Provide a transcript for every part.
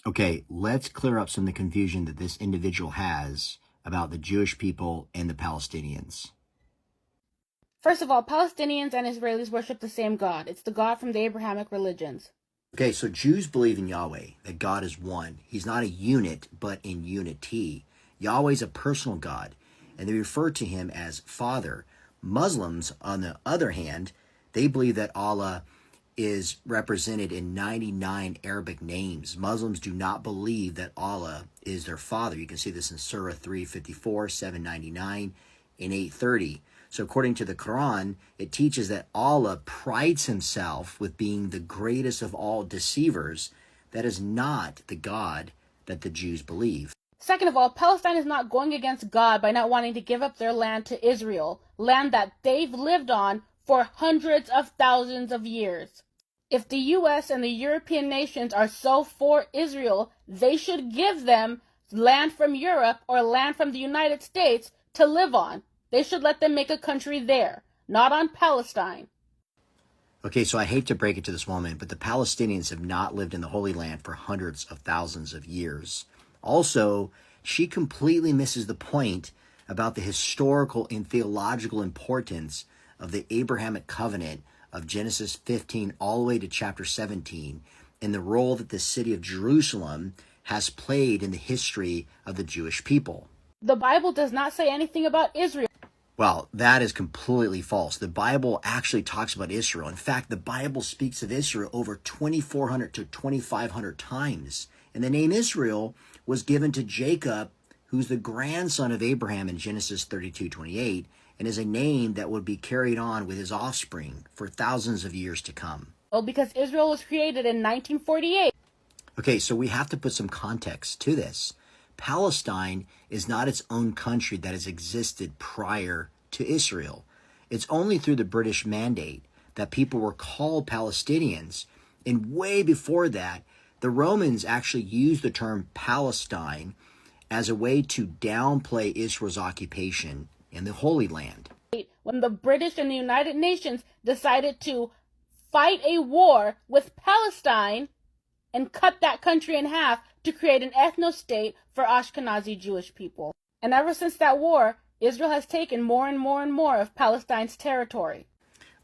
Okay, let's clear up some of the confusion that this individual has about the Jewish people and the Palestinians. First of all, Palestinians and Israelis worship the same God. It's the God from the Abrahamic religions. Okay, so Jews believe in Yahweh, that God is one. He's not a unit, but in unity. Yahweh is a personal God, and they refer to him as Father. Muslims, on the other hand, they believe that Allah is represented in 99 Arabic names. Muslims do not believe that Allah is their father. You can see this in Surah 354, 799, and 830. So according to the Quran, it teaches that Allah prides himself with being the greatest of all deceivers. That is not the God that the Jews believe. Second of all, Palestine is not going against God by not wanting to give up their land to Israel, land that they've lived on for hundreds of thousands of years. If the US and the European nations are so for Israel, they should give them land from Europe or land from the United States to live on. They should let them make a country there, not on Palestine. Okay, so I hate to break it to this woman, but the Palestinians have not lived in the Holy Land for hundreds of thousands of years. Also, she completely misses the point about the historical and theological importance of the Abrahamic covenant of Genesis 15 all the way to chapter 17 and the role that the city of Jerusalem has played in the history of the Jewish people. The Bible does not say anything about Israel. Well, that is completely false. The Bible actually talks about Israel. In fact, the Bible speaks of Israel over 2,400 to 2,500 times. And the name Israel was given to Jacob, who's the grandson of Abraham in Genesis 32:28, and is a name that would be carried on with his offspring for thousands of years to come. Well, because Israel was created in 1948. Okay, so we have to put some context to this. Palestine is not its own country that has existed prior to Israel. It's only through the British Mandate that people were called Palestinians. And way before that, the Romans actually used the term Palestine as a way to downplay Israel's occupation in the Holy Land. When the British and the United Nations decided to fight a war with Palestine and cut that country in half to create an ethno-state for Ashkenazi Jewish people. And ever since that war, Israel has taken more and more and more of Palestine's territory.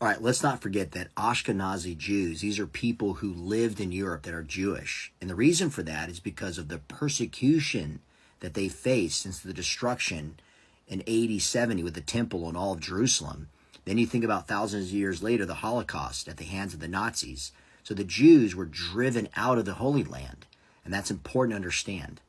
All right, let's not forget that Ashkenazi Jews, these are people who lived in Europe that are Jewish. And the reason for that is because of the persecution that they faced since the destruction in AD 70 with the temple and all of Jerusalem. Then you think about thousands of years later, the Holocaust at the hands of the Nazis. So the Jews were driven out of the Holy Land, and that's important to understand.